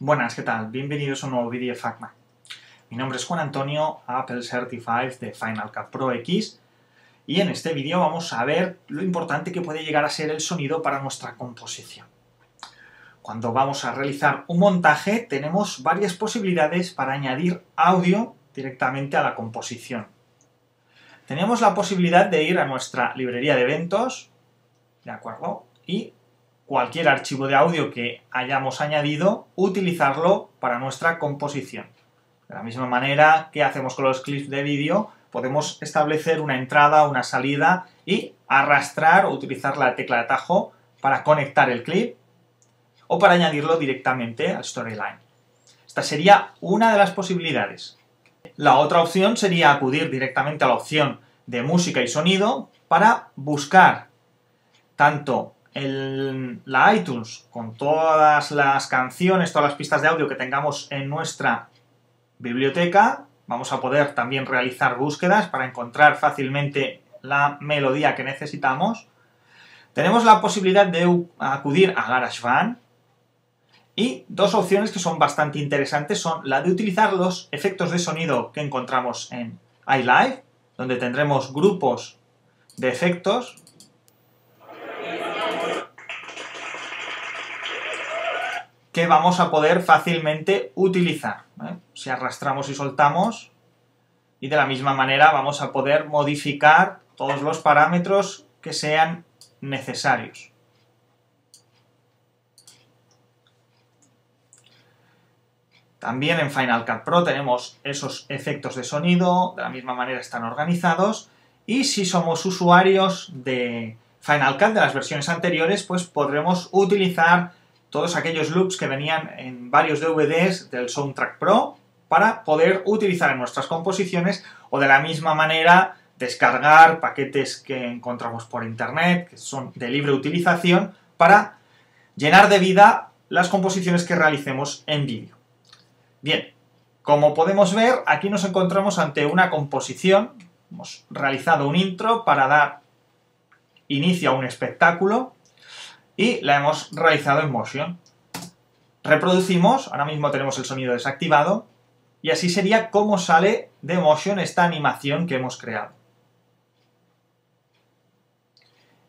Buenas, ¿qué tal? Bienvenidos a un nuevo vídeo de FacMac. Mi nombre es Juan Antonio, Apple Certified de Final Cut Pro X, y en este vídeo vamos a ver lo importante que puede llegar a ser el sonido para nuestra composición. Cuando vamos a realizar un montaje tenemos varias posibilidades para añadir audio directamente a la composición. Tenemos la posibilidad de ir a nuestra librería de eventos, ¿de acuerdo? Y cualquier archivo de audio que hayamos añadido, utilizarlo para nuestra composición. De la misma manera que hacemos con los clips de vídeo, podemos establecer una entrada, una salida y arrastrar o utilizar la tecla de atajo para conectar el clip o para añadirlo directamente al storyline. Esta sería una de las posibilidades. La otra opción sería acudir directamente a la opción de música y sonido para buscar tanto la iTunes con todas las canciones, todas las pistas de audio que tengamos en nuestra biblioteca. Vamos a poder también realizar búsquedas para encontrar fácilmente la melodía que necesitamos. Tenemos la posibilidad de acudir a GarageBand y dos opciones que son bastante interesantes son la de utilizar los efectos de sonido que encontramos en iLive, donde tendremos grupos de efectos que vamos a poder fácilmente utilizar, ¿eh? Si arrastramos y soltamos, y de la misma manera vamos a poder modificar todos los parámetros que sean necesarios. También en Final Cut Pro tenemos esos efectos de sonido, de la misma manera están organizados, y si somos usuarios de Final Cut de las versiones anteriores, pues podremos utilizar todos aquellos loops que venían en varios DVDs del Soundtrack Pro para poder utilizar en nuestras composiciones, o de la misma manera descargar paquetes que encontramos por internet, que son de libre utilización, para llenar de vida las composiciones que realicemos en vídeo. Bien, como podemos ver, aquí nos encontramos ante una composición. Hemos realizado un intro para dar inicio a un espectáculo y la hemos realizado en Motion. Reproducimos, ahora mismo tenemos el sonido desactivado, y así sería como sale de Motion esta animación que hemos creado.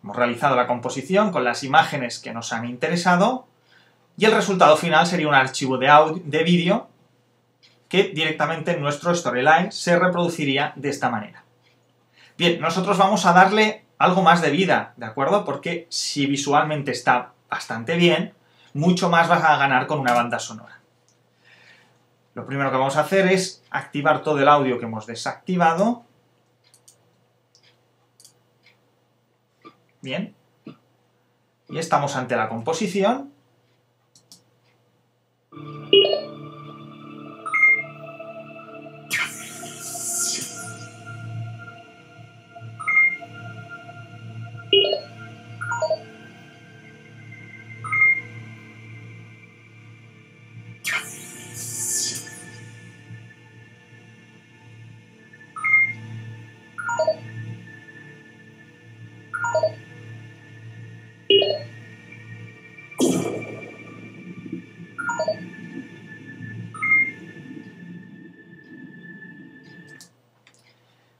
Hemos realizado la composición con las imágenes que nos han interesado, y el resultado final sería un archivo de vídeo que directamente en nuestro storyline se reproduciría de esta manera. Bien, nosotros vamos a darle algo más de vida, ¿de acuerdo? Porque si visualmente está bastante bien, mucho más vas a ganar con una banda sonora. Lo primero que vamos a hacer es activar todo el audio que hemos desactivado. Bien. Y estamos ante la composición.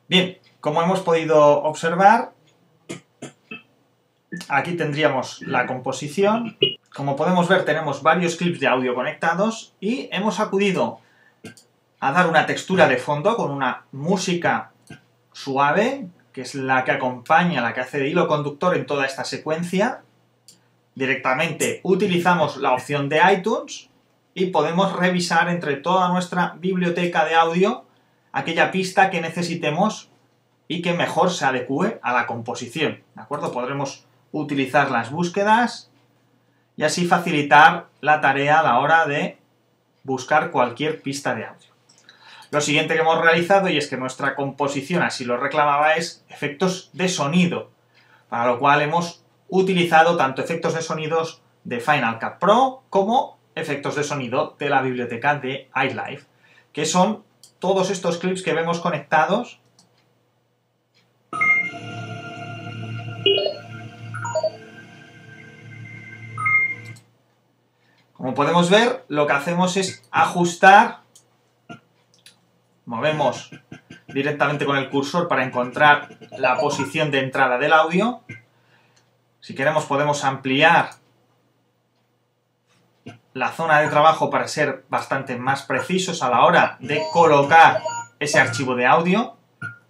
Bien, como hemos podido observar, aquí tendríamos la composición. Como podemos ver, tenemos varios clips de audio conectados y hemos acudido a dar una textura de fondo con una música suave, que es la que acompaña, la que hace de hilo conductor en toda esta secuencia. Directamente utilizamos la opción de iTunes y podemos revisar entre toda nuestra biblioteca de audio aquella pista que necesitemos y que mejor se adecue a la composición, ¿de acuerdo? Podremos utilizar las búsquedas y así facilitar la tarea a la hora de buscar cualquier pista de audio. Lo siguiente que hemos realizado, y es que nuestra composición así lo reclamaba, es efectos de sonido, para lo cual hemos utilizado tanto efectos de sonidos de Final Cut Pro como efectos de sonido de la biblioteca de iLive, que son todos estos clips que vemos conectados. Como Como podemos ver, lo que hacemos es ajustar, movemos directamente con el cursor para encontrar la posición de entrada del audio. Si queremos podemos ampliar la zona de trabajo para ser bastante más precisos a la hora de colocar ese archivo de audio,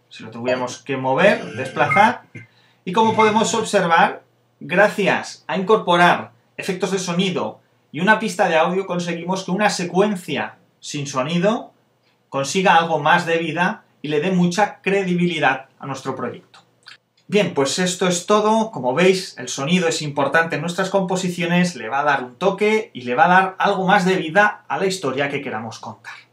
si lo tuviéramos que mover, desplazar. Y como podemos observar, gracias a incorporar efectos de sonido y una pista de audio, conseguimos que una secuencia sin sonido consiga algo más de vida y le dé mucha credibilidad a nuestro proyecto. Bien, pues esto es todo. Como veis, el sonido es importante en nuestras composiciones, le va a dar un toque y le va a dar algo más de vida a la historia que queramos contar.